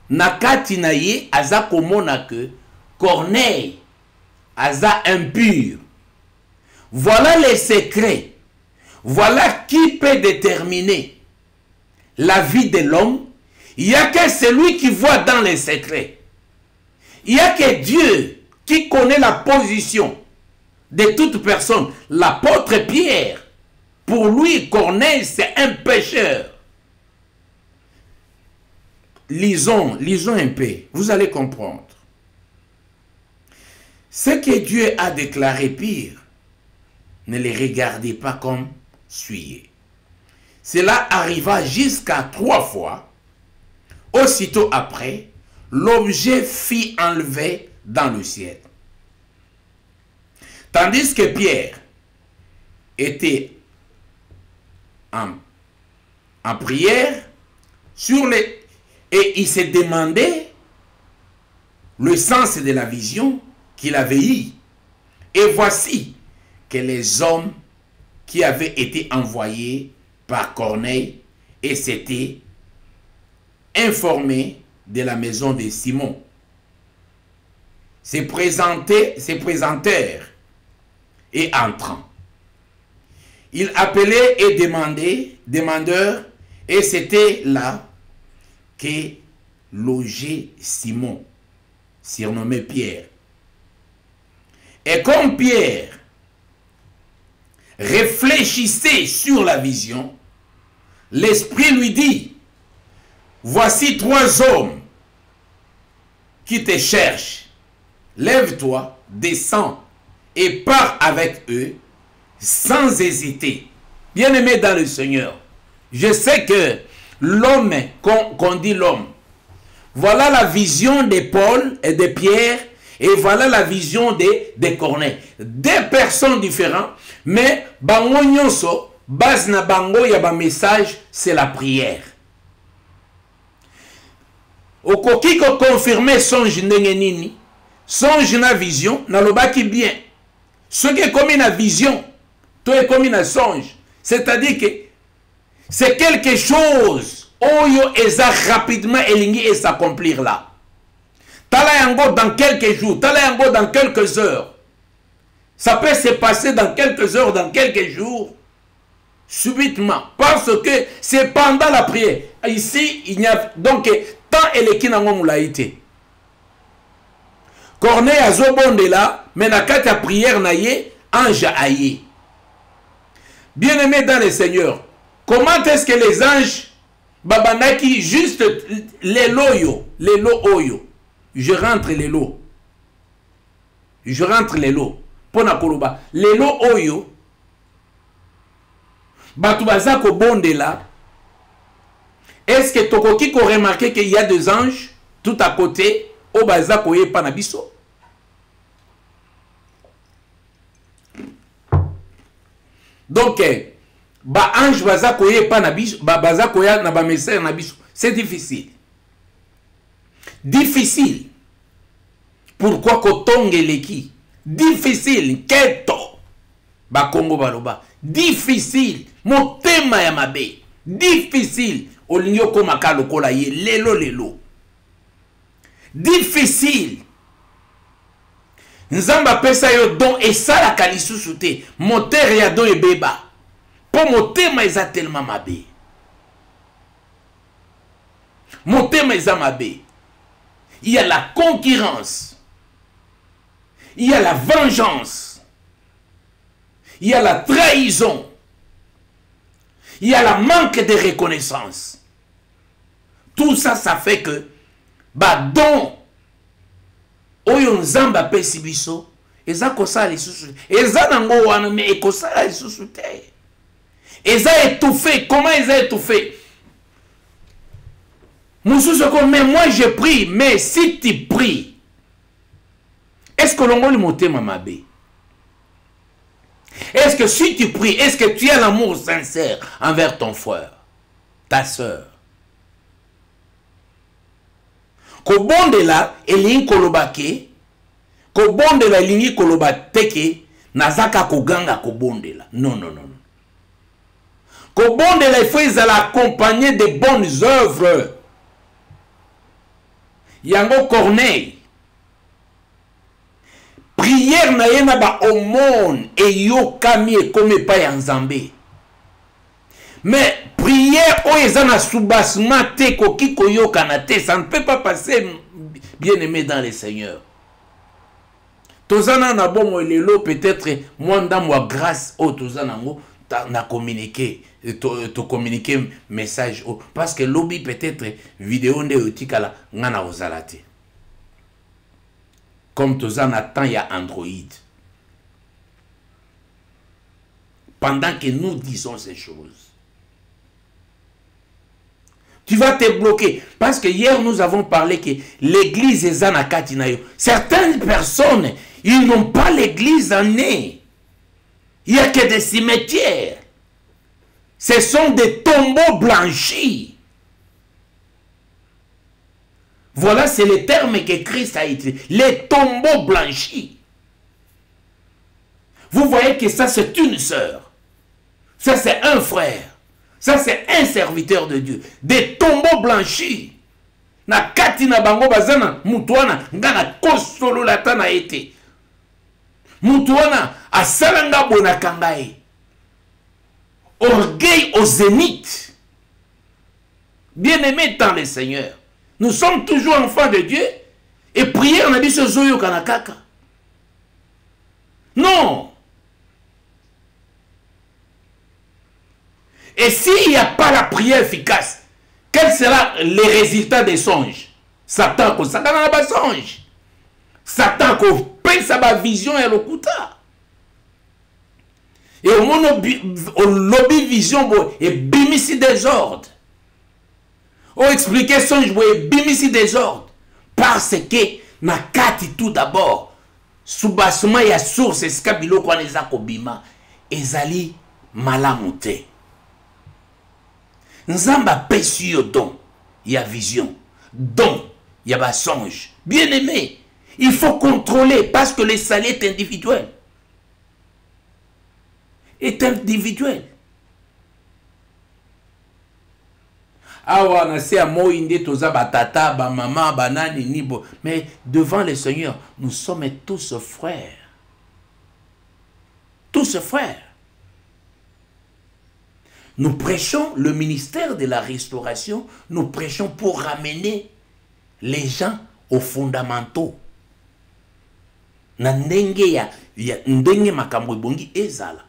nakati na ye aza komona que Corneille aza impur. Voilà les secrets. Voilà qui peut déterminer la vie de l'homme. Il n'y a que celui qui voit dans les secrets. Il n'y a que Dieu qui connaît la position de toute personne. L'apôtre Pierre, pour lui, Corneille, c'est un pécheur. Lisons un peu, vous allez comprendre. Ce que Dieu a déclaré pire, ne les regardez pas comme souillé. Cela arriva jusqu'à 3 fois. Aussitôt après, l'objet fut enlevé dans le ciel. Tandis que Pierre était en prière et il se demandait le sens de la vision qu'il avait eue. Et voici que les hommes qui avaient été envoyés par Corneille et s'était informé de la maison de Simon. Se présentèrent et entrant. Il appelait et demandeur, et c'était là que logeait Simon, surnommé Pierre. Et comme Pierre réfléchissait sur la vision, l'Esprit lui dit, voici 3 hommes qui te cherchent. Lève-toi, descends et pars avec eux sans hésiter. Bien-aimé dans le Seigneur, je sais que l'homme, qu'on dit l'homme, voilà la vision de Paul et de Pierre, et voilà la vision de Corneille. 2 personnes différentes, mais bango nyonso, base na bango ya ba message, c'est la prière. Okoki ko confirmer songe ndenge nini, songe na vision, na lobaki bien. Ce qui est comme une vision, tout est comme une songe. C'est-à-dire que c'est quelque chose, oyo eza rapidement elingi et s'accomplir là. Tala yango dans quelques jours, tala yango dans quelques heures. Ça peut se passer dans quelques heures, dans quelques jours, subitement. Parce que c'est pendant la prière. Ici, il y a donc tant eleki nango moulaïté. Corneille a zobonde là, mais na kati ya prière na ye, ange aye. Bien-aimé dans le Seigneur, comment est-ce que les anges, babanaki juste les lots oyo, je rentre les lots. Je rentre les lots. Pona koloba, les lots oyo, batu baza ko bonde là, est-ce que tokoki ko remarquer qu'il y a 2 anges tout à côté, au baza ko ye panabiso? Donc, ba ange baza koye pa na biso, baza koya na ba message na biso. C'est difficile. Difficile. Pourquoi kotonge leki? Difficile. Keto. Ba Kongo baloba. Difficile. Motema ya mabe. Difficile. Olinyo komaka lokola ye. Lelo. Difficile. Nzamba pesa yo don et ça la kalisusu te. Moteur ya don e beba. Pour motema eza tellement mabe. Motema eza mabe. Il y a la concurrence. Il y a la vengeance. Il y a la trahison. Il y a la manque de reconnaissance. Tout ça, ça fait que don oyo nzamba pesi biso eza kosala lisusu eza nango wana mais ekosala lisusu te eza étouffé. Comment eza étouffé? Mususu ko mais moi je prie, mais si tu pries, est-ce que l'on motema mabe? Est-ce que si tu pries, est-ce que tu as l'amour sincère envers ton frère, ta soeur? Ko bonde la elingi kolobake, ko bonde la elingi kolobake nazaka koganga ko bonde la. Non. Ko bonde la il faut accompagner de bonnes œuvres. Yango Corneille. Prière na yena ba aumône et yo kami e comme pa ya nzambe. Mais prière o ezana soubassement te koki koyoka na te, ça ne peut pas passer, bien-aimé dans le Seigneur. Tozana na bon lelo peut-être moi ndamwa grâce au tozana ngo na communiquer to communiquer message parce que lobby peut-être vidéo nde otikala ngana ozalate. Comme tozana temps ya Android. Pendant que nous disons ces choses, tu vas te bloquer. Parce que hier, nous avons parlé que l'église est Zanakati Nayo. Certaines personnes, ils n'ont pas l'église en nez. Il n'y a que des cimetières. Ce sont des tombeaux blanchis. Voilà, c'est le terme que Christ a utilisé. Les tombeaux blanchis. Vous voyez que ça, c'est une sœur. Ça, c'est un frère. Ça, c'est un serviteur de Dieu. Des tombeaux blanchis. Na kati na bango bazana mutuana ngana kosolo latana ete. Mutuana asalanga bona kangae. Orgueil au zénith. Bien-aimés dans le Seigneur. Nous sommes toujours enfants de Dieu. Et prière n'a dit ce zoyo kanakaka. Non. Et s'il n'y a pas la prière efficace, quel sera le résultat des songes? Satan ko sakana ba songe. Satan ko pensa ba vision et lokuta. Et au monde au lobby vision bo et bimisi désordre. On expliquer songe bo et bimisi désordre parce que na kati tout d'abord soubasuma ya source skabilo kwa neza ko bima ezali malamu te. Nzamba pesi yo don, il y a vision, don, il y a songe. Bien aimé, il faut contrôler parce que le salut est individuel. Est individuel. Awa na se amo inde toza batata, ba maman, banani nibo. Mais devant le Seigneur, nous sommes tous frères. Tous frères. Nous prêchons le ministère de la restauration, nous prêchons pour ramener les gens aux fondamentaux. Na ndenge ya ndenge makambo bongi ezala.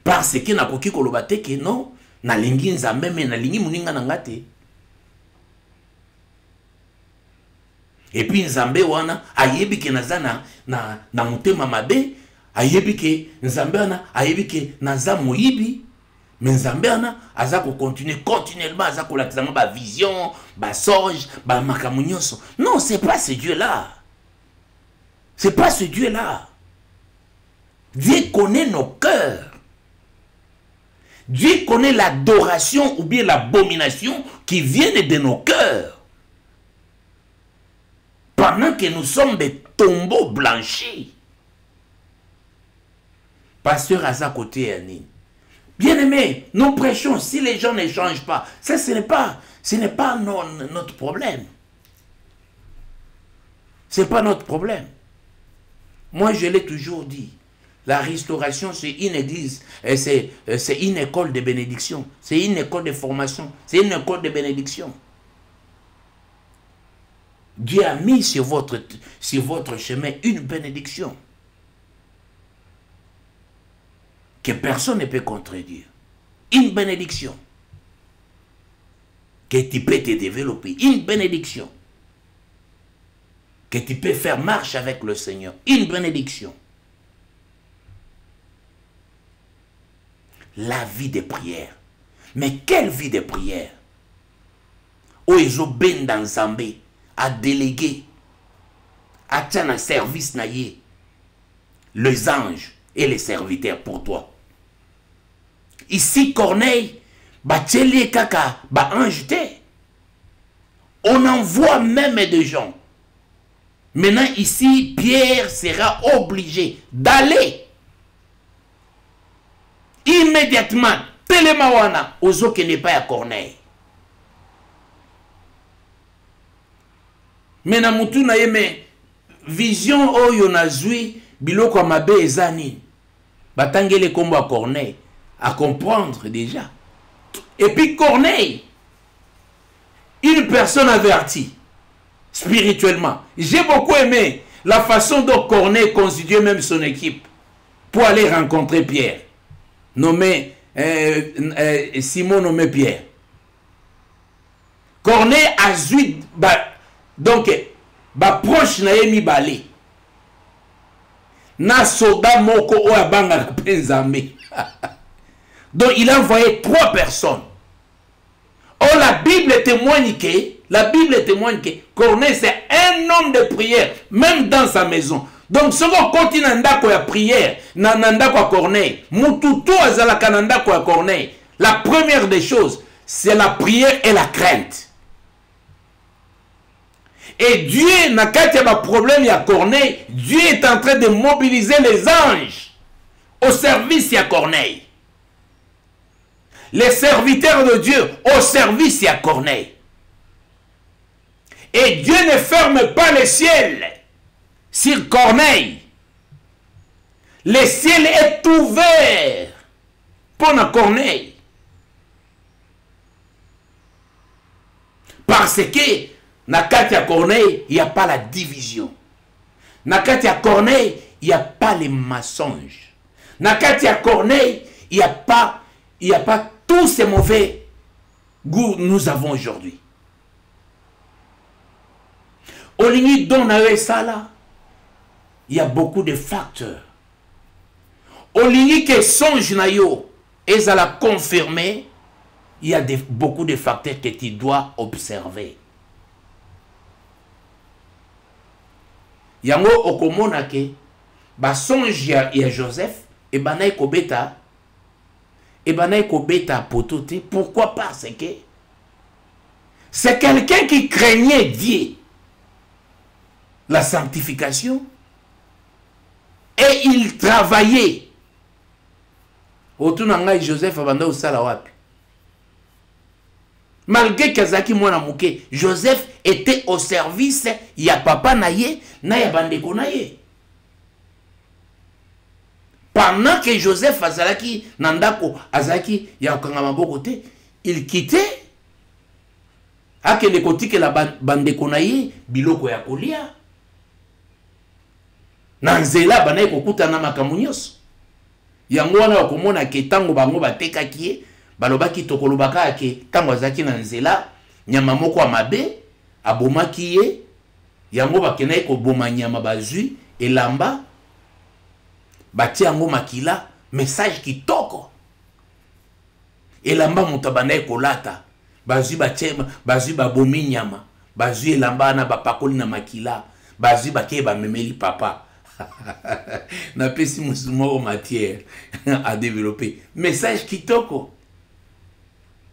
Parce que na koki koloba te ke non, na lingi nzambe me na lingi muninga na ngate. Et puis nzambe wana ayebi ke nazana na mutema mabe. Ayebi ke nzambe ana ayebi ke naza moyibi mais nzambe ana aza ko continuellement aza ko lakisa ba vision ba songe ba makambo nyonso. Non, c'est pas ce Dieu là. C'est pas ce Dieu là. Dieu connaît nos cœurs. Dieu connaît l'adoration ou bien l'abomination qui viennent de nos cœurs. Pendant que nous sommes des tombeaux blanchis. Pasteur Aza côté Yanine. Bien aimé, nous prêchons. Si les gens ne changent pas, ça ce n'est pas notre problème. Ce n'est pas notre problème. Moi, je l'ai toujours dit. La restauration, c'est une église, c'est une école de bénédiction. C'est une école de formation. C'est une école de bénédiction. Dieu a mis sur votre chemin une bénédiction. Que personne ne peut contredire. Une bénédiction. Que tu peux te développer. Une bénédiction. Que tu peux faire marche avec le Seigneur. Une bénédiction. La vie de prière. Mais quelle vie de prière? Oezo ben dans Zambé a délégué à un service naïe les anges et les serviteurs pour toi. Ici, Corneille, Bacheli Kaka, ange. On envoie même des gens. Maintenant, ici, Pierre sera obligé d'aller immédiatement, Telemawana, aux autres qui n'est pas à Corneille. Maintenant, Moutou na yeme vision oyo na zui biloko mabe ezani. Batangele kombo à Corneille. À comprendre déjà. Et puis Corneille, une personne avertie, spirituellement. J'ai beaucoup aimé la façon dont Corneille constituait même son équipe pour aller rencontrer Pierre. Simon nommé Pierre. Corneille a zui, donc, proche na yemi balé. Na soda moko o abanga na penzambe. Donc il a envoyé 3 personnes. Or la Bible témoigne que Corneille c'est un homme de prière, même dans sa maison. Donc ce qu'on continue ndako ya prière, ndako ya Corneille, mututu azalaka ndako ya Corneille. La première des choses, c'est la prière et la crainte. Et Dieu n'a qu'à avoir problème à Corneille. Dieu est en train de mobiliser les anges au service à Corneille. les serviteurs de Dieu au service à Corneille. Et Dieu ne ferme pas le ciel sur Corneille. Le ciel est ouvert pour Corneille. Parce que, dans Katia Corneille, il n'y a pas la division. Dans Katia Corneille, il n'y a pas les mensonges. Dans Katia Corneille, il n'y a pas tous ces mauvais goûts que nous avons aujourd'hui. Au limite, dans ça, il y a beaucoup de facteurs. Au limite, que songe nayo, et ça l'a confirmé, il y a beaucoup de facteurs que tu dois observer. Yango okomona ke ba songe ya Joseph et banay kobeta potote. Pourquoi? Parce que c'est quelqu'un qui craignait Dieu, la sanctification, et il travaillait. Autour de Joseph abanda usala wapi. Malgré Kazaki mwana muke, Joseph était au service ya papa naye na ya bandeko naye. Pendant que Joseph azalaki nandako azalaki ya kangama bokote, il quittait akende kotike la bandeko naye biloko ya kolia. Nanzela banaye kokuta na makambo nyonso. Yango wana okomona ke tango bango batekaki ye, balobaki tokolobaka ke tango azaki na nzela nyama moko ya mabe abomaki ye, yango bakendaki koboma nyama bazwi elamba batia yango makila, message kitoko. Elamba moto abandaki kolata, bazwi babomi nyama, bazwi elamba na bapakoli na makila, bazwi bakeye bamemeli papa. Na pesi musulman au matière à développer. Message kitoko.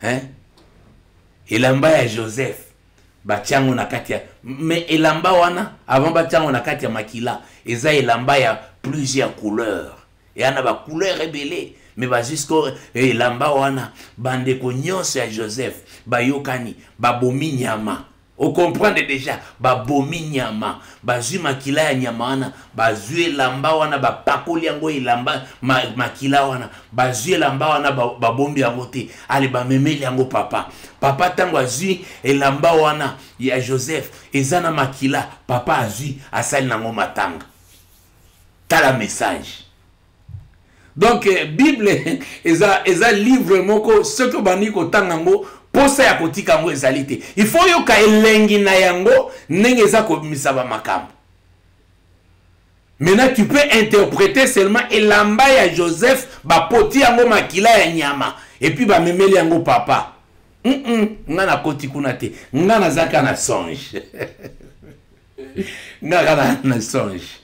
Hein? Elamba ya Joseph. Batiango na katia. Mais elamba wana, avant batiango na katia makila, eza elamba ya plusieurs couleurs. Et yana ba couleur rebelle. Mais ba jusqu'au elamba wana, bandeko nyonso ya Joseph, bayokani, babomi nyama. On comprend déjà, babomi nyama, bazui makila ya nyama wana, bazui elamba wana, bapakoli yango elamba makila wana, bazui elamba wana, babombi yango te, ale bamemeli yango papa. Papa tango azui elamba wana ya Joseph, ezana makila, papa azui asali nango matanga. Tala message. Donc, Bible, eza livre moko, ce que bani ko tangango, posa ya kotika yango ezalite. Il faut yoka elengi na yango, nenge eza ko misaba makambo. Maintenant, tu peux interpréter seulement elamba ya Joseph, ba poti yango makila ya nyama, et puis ba memeli yango papa. Nga na koti kuna te, nga na zaka na songe. Nga na songe.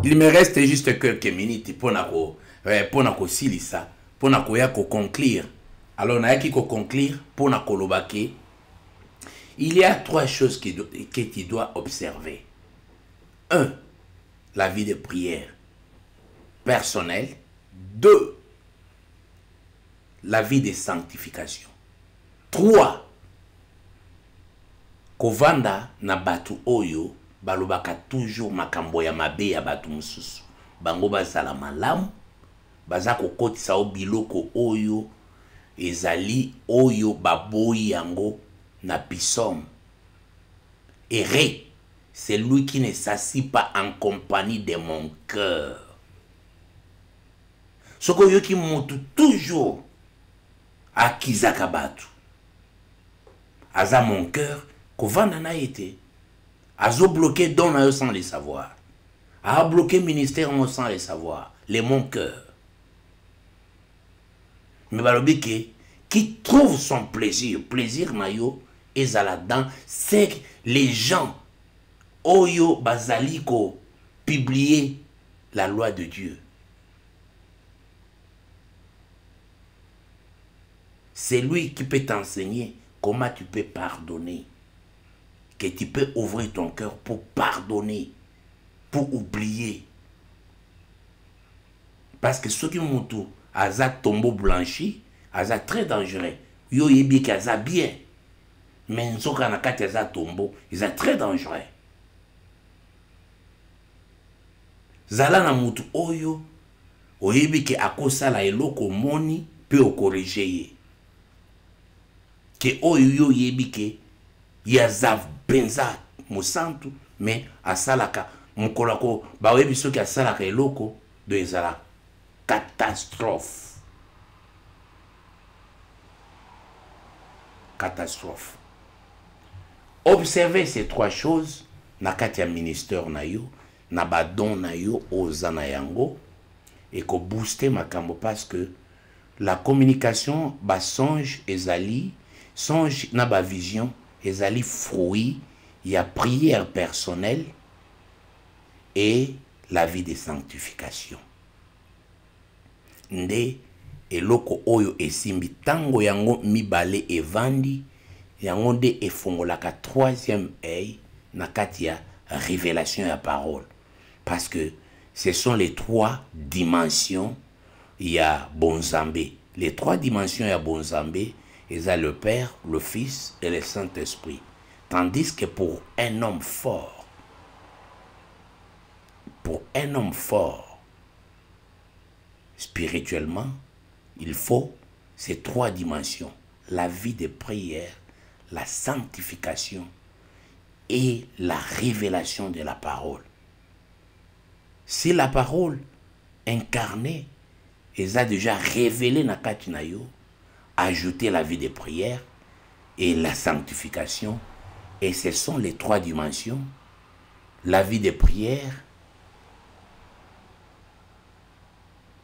Il me reste juste quelques minutes pour silisa, pour conclure. Alors, na yaki ko conclure pour na kolobake. Il y a trois choses que tu dois observer. 1. La vie de prière personnelle. 2. La vie de sanctification. 3. Kovanda na batu oyo balobaka toujours makambo ya mabe ya batu mususu. Bango bazala malamu, bazako kotisa o biloko oyo ezali oyo baboyi yango na bisom. Erré, c'est lui qui ne s'assit pas en compagnie de mon cœur. Soko yo ki montu toujours à kizaka batu. Aza mon cœur, kovanda na été. Azo bloqué don sans les savoir. A bloqué ministère sans les savoir. Les mon cœur. Mais balobike qui trouve son plaisir nayo ezaladan, c'est les gens oyo bazaliko publier la loi de Dieu. C'est lui qui peut t'enseigner comment tu peux pardonner. Que tu peux ouvrir ton cœur pour pardonner, pour oublier. Parce que ceux qui mutu aza tombeau blanchi, aza très dangereux. Yo yebi ki aza bien. Mais nzoka na kati aza tombeau, aza très dangereux. Zala na mutu oyo, oyebi ki akosala eloko moni, pe okorige ye. Ke oyo yo yebi ke yaza benza mosantu, mais asalaka mukolako ba oyebi soki asalaka eloko do ezala catastrophe. Catastrophe. Observez ces trois choses na kati ya ministère na yo, na badon na yo oza na yango, et ko booster makambo parce que la communication ba songe ezali, songe na ba vision ezali fruit ya prière personnelle et la vie de sanctification. Nde eloko oyo esimbi tango yango mibale evandi, yango nde efongolaka troisième œil na kati ya révélation ya parole. Parce que ce sont les trois dimensions ya Bonzambe. Les trois dimensions ya Bonzambe, eza le Père, le Fils et le Saint-Esprit. Tandis que pour un homme fort, spirituellement, il faut ces trois dimensions. La vie de prière, la sanctification et la révélation de la parole. Si la parole incarnée les a déjà révélé na kati na yo, ajouter la vie de prière et la sanctification, et ce sont les trois dimensions. La vie de prière,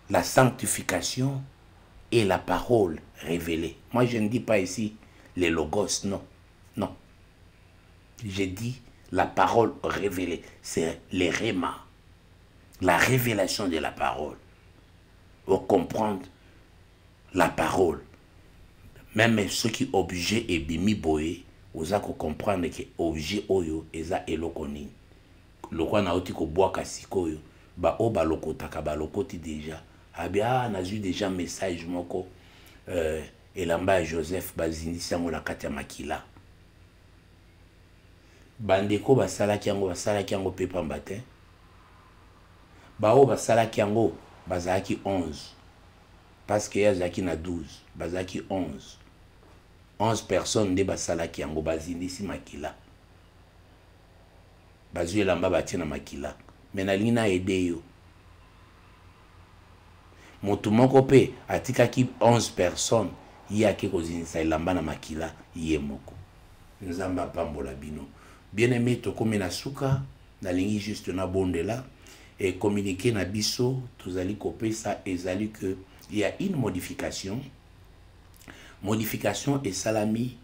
la sanctification et la parole révélée. Moi, je ne dis pas ici les logos, non. Non. Je dis la parole révélée. C'est les rémas. La révélation de la parole. Pour comprendre la parole. Même ceux qui objet et bimi boye, vous avez comprendre que objet oyo eza elokoni. Loko na oti ko boaka sikoyo, ba o ba lokotaka ba lokoti déjà. Abia na eu déjà message moko elamba Joseph bazindisi yango la kati ya makila. Bandeko basalaki yango pe pamba te. Ba o basalaki yango bazalaki 11. Parce que yazaki na 12, bazaki 11. 11 personnes de basalaki yango bazindisi makila. Bazu elamba batie na makila. Menalingi na ede yo. Motu moko pe atikaki 11 personnes yaki kozindisa elamba na makila ye moko. Nzamba pambola bino. Bien aimé tokomi na suka, nalingi juste na bondela et communiquer na biso, tozali kopesa ezali que il y a une modification. Modification et salami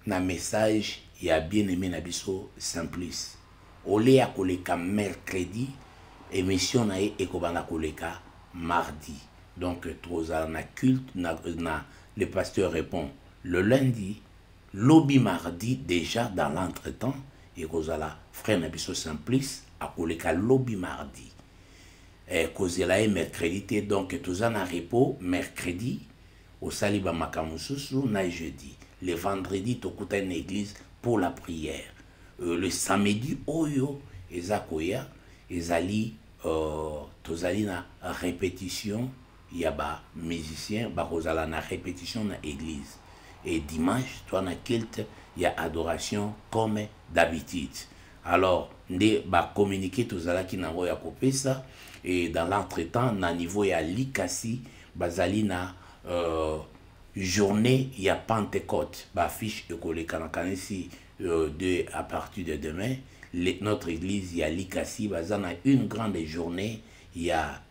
na message ya bien aimé na biso Simplice. Ole ya koleka mercredi, émission na e ekobana koleka mardi. Donc tozala na culte le pasteur répond le lundi, lobby mardi déjà dans l'entretemps et kozala frère na biso Simplice a koleka lobby mardi. Kozela e mercredi donc tozala na repos mercredi au saliba makamususu na jeudi. Le vendredi tokuta une église pour la prière. Le samedi oyo ezakoya ezali tozali na répétition ya ba musicien ba kozala na répétition na église. Et dimanche toi na culte ya adoration comme d'habitude. Alors nde ba communiquer tozala ki nango ya kopesa et dans l'entretemps na niveau ya likasi bazali na journée ya Pentecôte ba fiche ekoleka na kanisi à partir de demain notre église ya likasi bazana une grande journée ya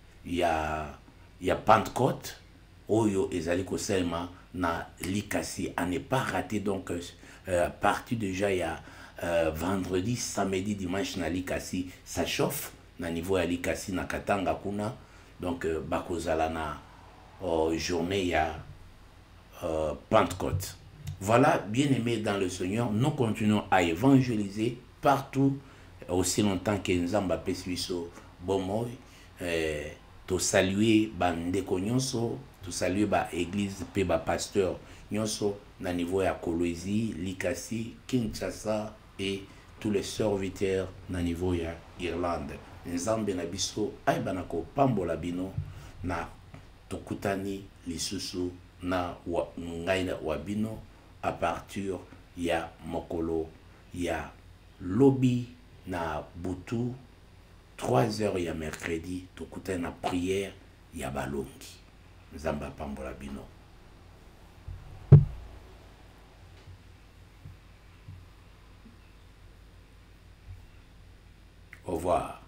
Pentecôte oyo ezali ko seulement na likasi à ne pas rater. Donc à partir déjà ya vendredi, samedi, dimanche na likasi ça chauffe na niveau ya likasi na Katanga kuna. Donc bakozala na journée ya Pentecôte. Voilà, bien aimés dans le Seigneur, nous continuons à évangéliser partout aussi longtemps que nous avons bon moy to saluer bandeko nyonso, to saluer ba église pe ba pasteur nyonso na niveau ya Kolwezi, Likasi, Kinshasa et tous les serviteurs na niveau ya Irlande. Nzambe na biso ay banako pambola bino na tokutani lisusu na ngai wa bino à partir ya mokolo ya lobi na butu 3h ya mercredi tokutani na prière ya balongi. Nzamba pambola bino. Au revoir.